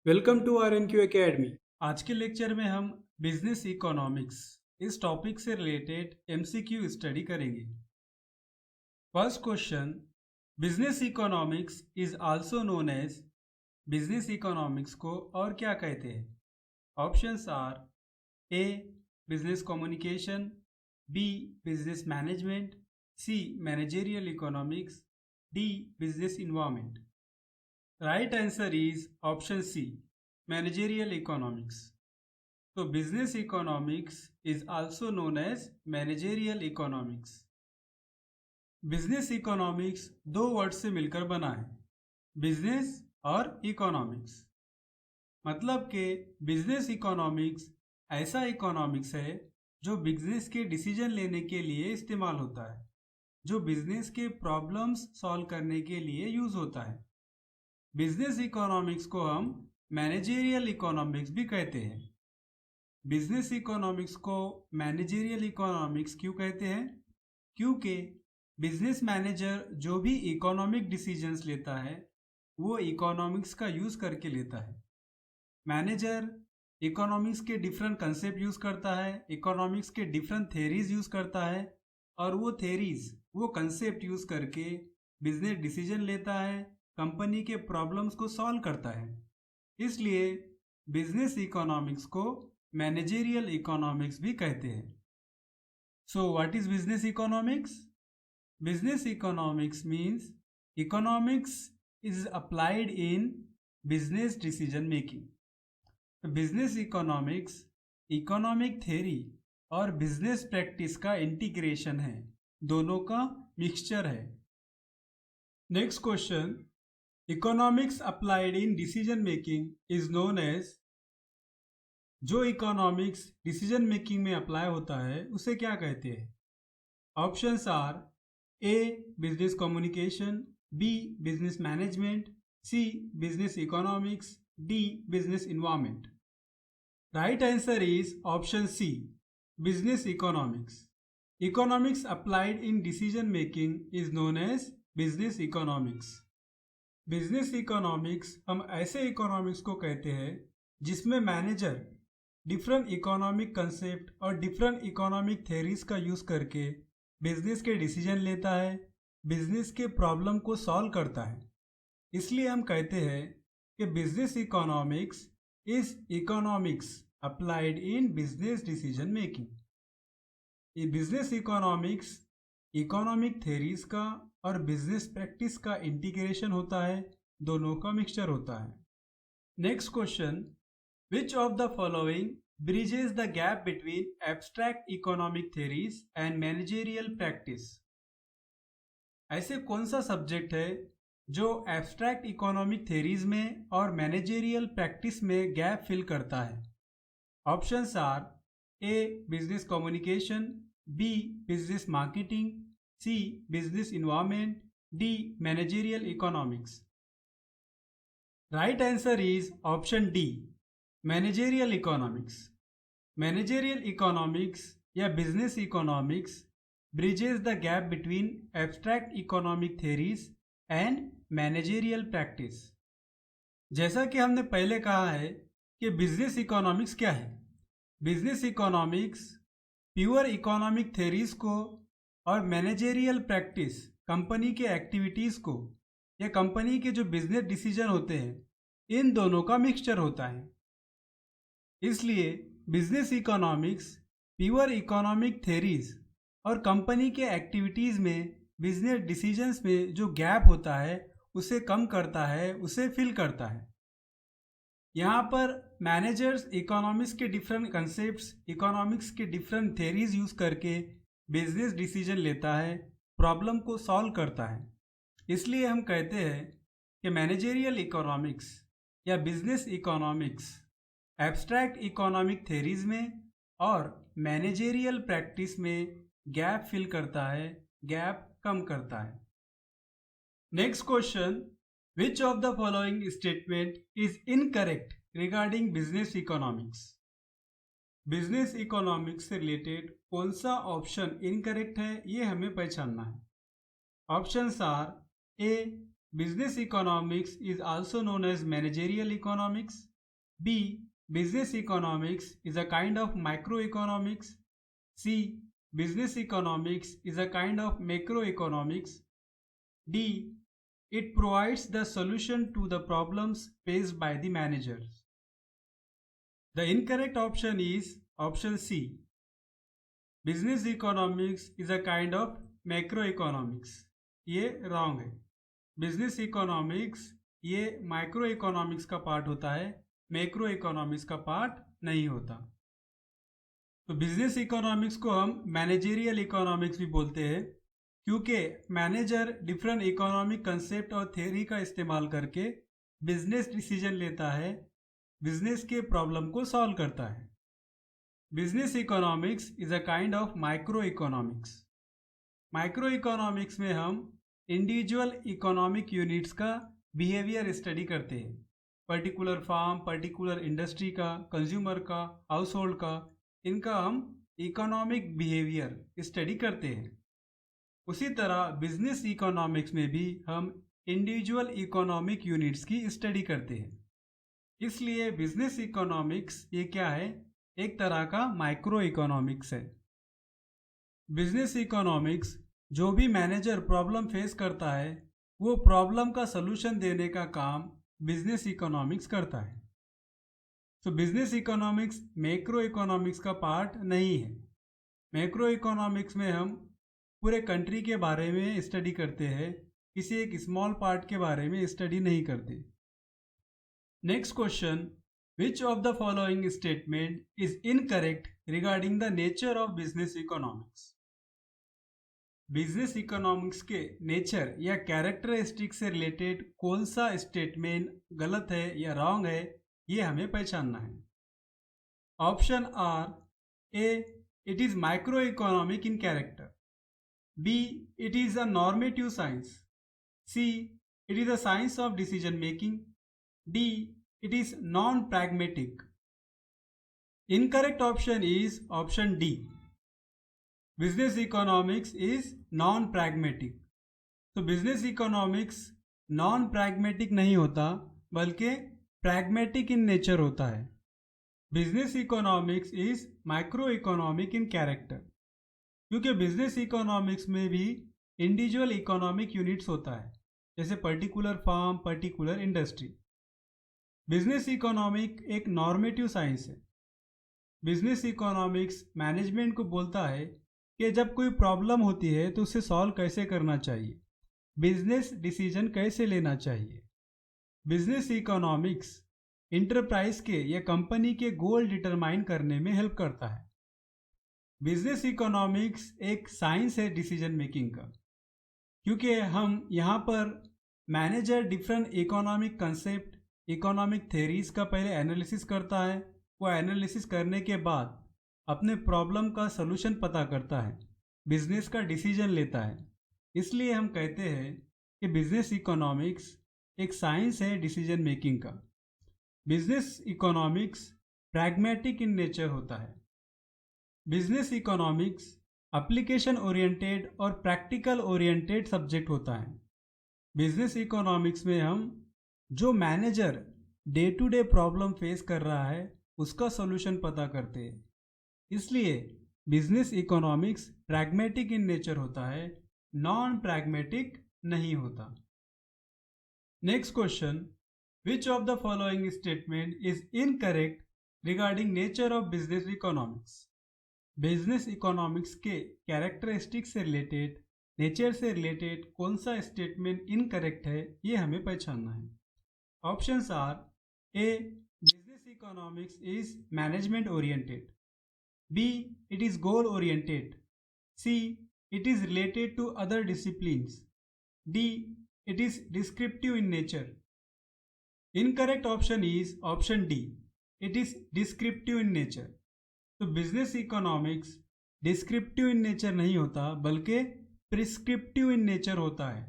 Welcome to R N Q academy. आज के lecture में हम बिजनेस इकोनॉमिक्स इस टॉपिक से रिलेटेड एमसीक्यू स्टडी करेंगे। First question, business economics is also known as, business economics को और क्या कहते हैं? Options are A business communication, B business management, C managerial economics, D business environment. Right answer is option C, managerial economics. तो business economics is also known as managerial economics. Business economics दो word से मिलकर बना है, business और economics. मतलब कि business economics ऐसा इकोनॉमिक्स है जो बिजनेस के डिसीजन लेने के लिए इस्तेमाल होता है, जो बिजनेस के प्रॉब्लम्स सॉल्व करने के लिए यूज होता है। बिजनेस इकोनॉमिक्स को हम मैनेजरियल इकोनॉमिक्स भी कहते हैं। बिजनेस इकोनॉमिक्स को मैनेजरियल इकोनॉमिक्स क्यों कहते हैं? क्योंकि बिजनेस मैनेजर जो भी इकोनॉमिक डिसीजंस लेता है वो इकोनॉमिक्स का यूज़ करके लेता है। मैनेजर इकोनॉमिक्स के डिफरेंट कंसेप्ट यूज़ करता है, इकोनॉमिक्स के डिफरेंट थेरीज यूज़ करता है और वो थेरीज वो कंसेप्ट यूज़ करके बिजनेस डिसीजन लेता है, कंपनी के प्रॉब्लम्स को सॉल्व करता है। इसलिए बिजनेस इकोनॉमिक्स को मैनेजरियल इकोनॉमिक्स भी कहते हैं। So what is business economics? Business economics means economics is applied in business decision making. Business economics economic theory और बिजनेस प्रैक्टिस का इंटीग्रेशन है, दोनों का मिक्सचर है। Next question, economics applied in decision making is known as, जो economics decision making में apply होता है उसे क्या कहते हैं? Options are A business communication, B business management, C business economics, D business environment. Right answer is option C, business economics. Economics applied in decision making is known as business economics. Business economics हम ऐसे economics को कहते हैं जिसमें manager different economic concept और different economic theories का use करके business के डिसीजन लेता है, बिजनेस के प्रॉब्लम को सॉल्व करता है। इसलिए हम कहते हैं कि business economics is economics applied in business decision making. ये बिजनेस इकोनॉमिक्स इकोनॉमिक थेरीज का और बिजनेस प्रैक्टिस का इंटीग्रेशन होता है, दोनों का मिक्सचर होता है। Next question, which of the following bridges the gap between abstract economic theories and managerial practice? ऐसे कौन सा सब्जेक्ट है जो एब्स्ट्रैक्ट इकोनॉमिक थेरीज में और मैनेजरियल प्रैक्टिस में गैप फिल करता है? Options are A business communication, B business marketing, C business environment, D managerial economics. Right answer is option D, managerial economics. Managerial economics या business economics bridges the gap between abstract economic theories and managerial practice. जैसा कि हमने पहले कहा है कि business इकोनॉमिक्स क्या है। Business economics pure economic theories को और मैनेजरियल प्रैक्टिस कंपनी के एक्टिविटीज़ को या कंपनी के जो बिजनेस डिसीजन होते हैं, इन दोनों का मिक्सचर होता है। इसलिए business economics pure economic theories और कंपनी के एक्टिविटीज़ में बिजनेस डिसीजंस में जो गैप होता है उसे कम करता है, उसे फिल करता है। यहाँ पर मैनेजर्स इकोनॉमिक्स के डिफरेंट कंसेप्ट्स, इकोनॉमिक्स के डिफरेंट थेरीज यूज़ करके बिजनेस डिसीजन लेता है, प्रॉब्लम को सॉल्व करता है। इसलिए हम कहते हैं कि मैनेजरियल इकोनॉमिक्स या business economics abstract economic theories में और मैनेजरियल प्रैक्टिस में गैप फिल करता है, गैप कम करता है। Next question, which of the following statement is incorrect regarding business economics? Business economics से रिलेटेड कौन सा ऑप्शन इनकरेक्ट है ये हमें पहचानना है। Options are A business economics is also known as managerial economics, B. Business economics is a kind of microeconomics. C. Business economics is a kind of macroeconomics. D. It provides the solution to the problems faced by the managers. The incorrect option is option C. Business economics is a kind of macroeconomics. ये wrong है. Business economics ये micro economics का part होता है, macro economics का part नहीं होता. तो बिजनेस इकोनॉमिक्स को हम मैनेजरियल इकोनॉमिक्स भी बोलते हैं, क्योंकि मैनेजर डिफरेंट इकोनॉमिक कंसेप्ट और थ्योरी का इस्तेमाल करके बिजनेस डिसीजन लेता है, बिजनेस के प्रॉब्लम को सॉल्व करता है. Business economics is a kind of micro economics. Micro economics में हम इंडिविजुअल इकोनॉमिक यूनिट्स का बिहेवियर स्टडी करते हैं. पर्टिकुलर फार्म, पर्टिकुलर इंडस्ट्री का, कंज्यूमर का, हाउस होल्ड का, इनका हम इकोनॉमिक बिहेवियर स्टडी करते हैं. उसी तरह बिजनेस इकोनॉमिक्स में भी हम इंडिविजुअल इकोनॉमिक यूनिट्स की स्टडी करते हैं. इसलिए बिजनेस इकोनॉमिक्स ये क्या है? एक तरह का माइक्रो इकोनॉमिक्स है. बिजनेस इकोनॉमिक्स जो भी मैनेजर प्रॉब्लम फेस करता है, वो प्रॉब्लम का सलूशन देने का काम बिजनेस इकोनॉमिक्स करता है. तो बिजनेस इकोनॉमिक्स मैक्रो इकोनॉमिक्स का पार्ट नहीं है. मैक्रो इकोनॉमिक्स में हम पूरे कंट्री के बारे में स्टडी करते हैं, किसी एक स्मॉल पार्ट के बारे में स्टडी नहीं करते. Next question, which of the following statement is incorrect regarding the nature of business economics? Business economics के नेचर या कैरेक्टरिस्टिक से रिलेटेड कौन सा स्टेटमेंट गलत है या रॉन्ग है, ये हमें पहचानना है. Option are: A, it is micro economic in character. B, it is a normative science. C, it is a science of decision making. D, it is non pragmatic. Incorrect option is option D. Business economics is non pragmatic. तो business economics non pragmatic नहीं होता, बल्कि pragmatic in nature होता है. Business economics is micro economic in character, क्योंकि business economics में भी individual economic units होता है, जैसे particular firm, particular industry. Business economic एक नॉर्मेटिव साइंस है. बिजनेस इकोनॉमिक्स मैनेजमेंट को बोलता है कि जब कोई प्रॉब्लम होती है तो उसे सॉल्व कैसे करना चाहिए, बिजनेस डिसीजन कैसे लेना चाहिए. बिजनेस इकोनॉमिक्स इंटरप्राइज के या कंपनी के गोल डिटरमाइन करने में हेल्प करता है. बिजनेस इकोनॉमिक्स एक साइंस है डिसीजन मेकिंग का, क्योंकि हम यहाँ पर manager different economic concept, economic theories का पहले एनालिसिस करता है. वो एनालिसिस करने के बाद अपने प्रॉब्लम का सलूशन पता करता है, बिजनेस का डिसीजन लेता है. इसलिए हम कहते हैं कि बिजनेस इकोनॉमिक्स एक साइंस है डिसीजन मेकिंग का. Business economics pragmatic in nature होता है. बिजनेस इकोनॉमिक्स एप्लीकेशन ओरिएंटेड और प्रैक्टिकल ओरिएंटेड सब्जेक्ट होता है. बिजनेस इकोनॉमिक्स में हम जो manager day to day problem face कर रहा है उसका सॉल्यूशन पता करते हैं. इसलिए business economics pragmatic in nature होता है, नॉन प्रैग्मेटिक नहीं होता. Next question, which of the following statement is incorrect regarding nature of business economics? Business economics के कैरेक्टरिस्टिक्स से रिलेटेड, नेचर से रिलेटेड कौन सा स्टेटमेंट इनकरेक्ट है, ये हमें पहचानना है. Options are: A, business economics is management oriented. B, it is goal oriented. C, it is related to other disciplines. D, it is descriptive in nature. Incorrect option is option D. It is descriptive in nature. तो business economics descriptive in nature नहीं होता, बल्कि prescriptive in nature होता है.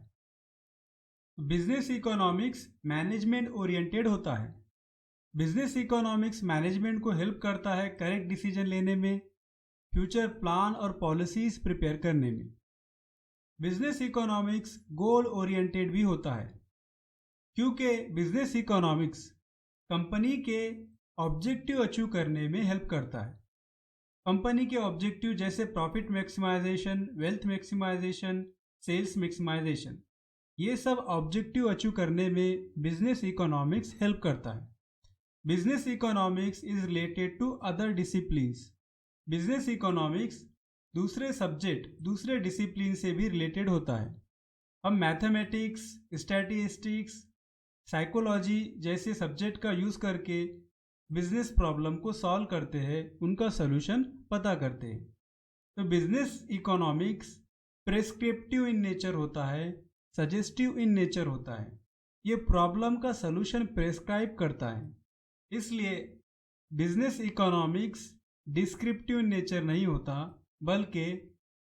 Business economics management oriented होता है. Business economics management को help करता है करेक्ट डिसीजन लेने में, फ्यूचर प्लान और पॉलिसीज प्रिपेयर करने में. बिजनेस इकोनॉमिक्स गोल ओरिएंटेड भी होता है, क्योंकि बिजनेस इकोनॉमिक्स कंपनी के ऑब्जेक्टिव अचीव करने में हेल्प करता है। कंपनी के ऑब्जेक्टिव जैसे profit maximisation, wealth maximisation, sales maximisation, ये सब ऑब्जेक्टिव अचीव करने में बिजनेस इकोनॉमिक्स हेल्प करता है। Business economics is related to other disciplines. Business economics दूसरे सब्जेक्ट, दूसरे डिसिप्लिन से भी रिलेटेड होता है। हम मैथमेटिक्स, स्टैटिस्टिक्स, साइकोलॉजी जैसे सब्जेक्ट का यूज़ करके बिजनेस प्रॉब्लम को सॉल्व करते हैं, उनका सॉल्यूशन पता करते हैं। तो business economics prescriptive in nature होता है, सजेस्टिव इन नेचर होता है। ये प्रॉब्लम का सॉल्यूशन प्रेस्क्राइब करता है। इसलिए business economics descriptive in nature नहीं होता, बल्कि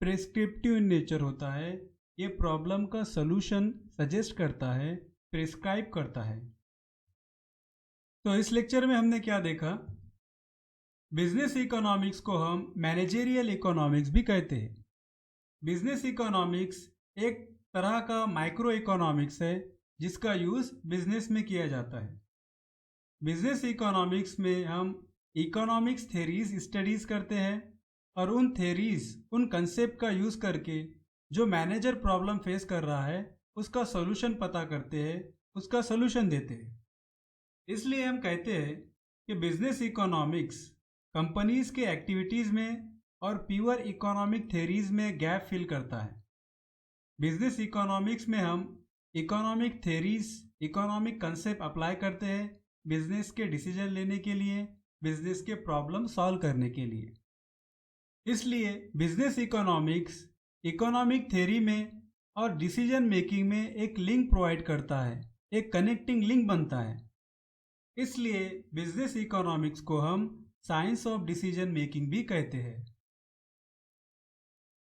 प्रेस्क्रिप्टिव इन नेचर होता है। ये प्रॉब्लम का सॉल्यूशन सजेस्ट करता है, प्रेस्क्राइब करता है। तो इस लेक्चर में हमने क्या देखा? बिजनेस इकोनॉमिक्स को हम मैनेजेरियल इकोनॉमिक्स भी कहते हैं। बिजनेस इकोनॉमिक्स एक तरह का माइक्रो इकोनॉमिक्स है जिसका यूज़ बिजनेस में किया जाता है। बिजनेस इकोनॉमिक्स में हम इकोनॉमिक्स थेरीज स्टडीज़ करते हैं और उन थेरीज, उन कंसेप्ट का यूज़ करके जो मैनेजर प्रॉब्लम फेस कर रहा है उसका सॉल्यूशन पता करते हैं, उसका सॉल्यूशन देते हैं। इसलिए हम कहते हैं कि बिजनेस इकोनॉमिक्स कंपनीज के एक्टिविटीज़ में और प्योर इकोनॉमिक थेरीज में गैप फिल करता है। बिजनेस इकोनॉमिक्स में हम economic theories, economic concept apply करते हैं बिजनेस के डिसीजन लेने के लिए, बिजनेस के प्रॉब्लम सॉल्व करने के लिए। इसलिए बिजनेस इकोनॉमिक्स इकोनॉमिक थ्योरी में और डिसीजन मेकिंग में एक लिंक प्रोवाइड करता है, एक कनेक्टिंग लिंक बनता है। इसलिए बिजनेस इकोनॉमिक्स को हम साइंस ऑफ डिसीजन मेकिंग भी कहते हैं।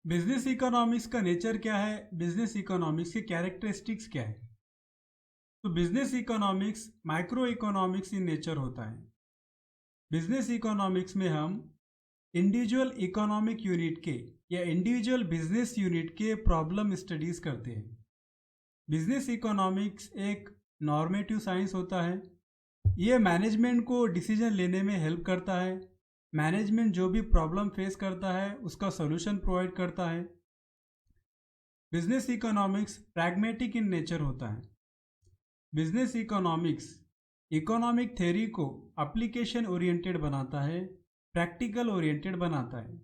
बिजनेस इकोनॉमिक्स का नेचर क्या है? बिजनेस इकोनॉमिक्स के कैरेक्टरिस्टिक्स क्या है? तो बिजनेस इकोनॉमिक्स माइक्रो इकोनॉमिक्स इन नेचर होता है। बिजनेस इकोनॉमिक्स में हम इंडिविजुअल इकोनॉमिक यूनिट के या इंडिविजुअल बिजनेस यूनिट के प्रॉब्लम स्टडीज करते हैं। बिजनेस इकोनॉमिक्स एक नॉर्मेटिव साइंस होता है। यह मैनेजमेंट को डिसीजन लेने में हेल्प करता है। मैनेजमेंट जो भी प्रॉब्लम फेस करता है उसका सॉल्यूशन प्रोवाइड करता है। Business economics pragmatic in nature होता है। बिजनेस इकोनॉमिक्स इकोनॉमिक थ्योरी को एप्लीकेशन ओरिएंटेड बनाता है, प्रैक्टिकल ओरिएंटेड बनाता है।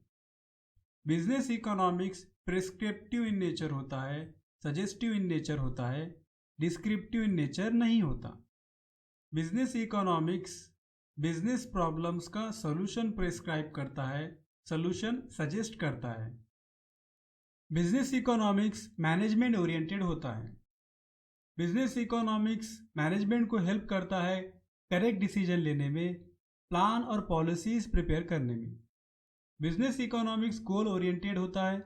बिजनेस इकोनॉमिक्स प्रिस्क्रिप्टिव इन नेचर होता है, सजेस्टिव इन नेचर होता है, डिस्क्रिप्टिव इन नेचर नहीं होता। बिजनेस इकोनॉमिक्स बिजनेस प्रॉब्लम्स का सॉल्यूशन प्रिस्क्राइब करता है, सॉल्यूशन सजेस्ट करता है। बिजनेस इकोनॉमिक्स मैनेजमेंट ओरिएंटेड होता है। बिजनेस इकोनॉमिक्स मैनेजमेंट को हेल्प करता है करेक्ट डिसीजन लेने में, प्लान और पॉलिसीज प्रिपेयर करने में। बिजनेस इकोनॉमिक्स गोल ओरिएंटेड होता है।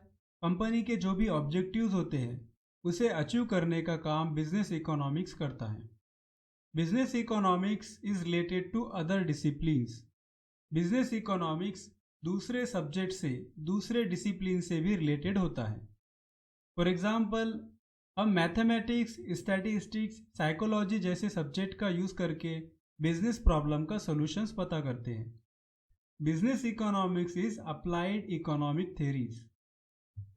कंपनी के जो भी ऑब्जेक्टिव्स होते हैं उसे अचीव करने का काम बिजनेस इकोनॉमिक्स करता है। Business economics is related to other disciplines. Business economics दूसरे सब्जेक्ट से, दूसरे डिसिप्लिन से भी रिलेटेड होता है। फॉर एग्जाम्पल, हम मैथमेटिक्स, स्टैटिस्टिक्स, साइकोलॉजी जैसे सब्जेक्ट का यूज़ करके बिजनेस प्रॉब्लम का सॉल्यूशंस पता करते हैं। Business economics is applied economic theories.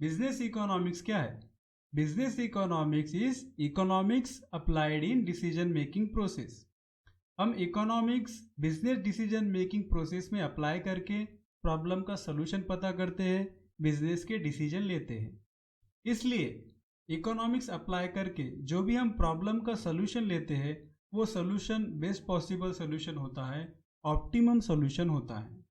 बिजनेस इकोनॉमिक्स क्या है? Business economics is economics applied in decision making process. हम economics business decision making process में अप्लाई करके प्रॉब्लम का सॉल्यूशन पता करते हैं, बिजनेस के डिसीजन लेते हैं। इसलिए इकोनॉमिक्स अप्लाई करके जो भी हम प्रॉब्लम का सॉल्यूशन लेते हैं वो सॉल्यूशन बेस्ट पॉसिबल सॉल्यूशन होता है, ऑप्टिमम सॉल्यूशन होता है।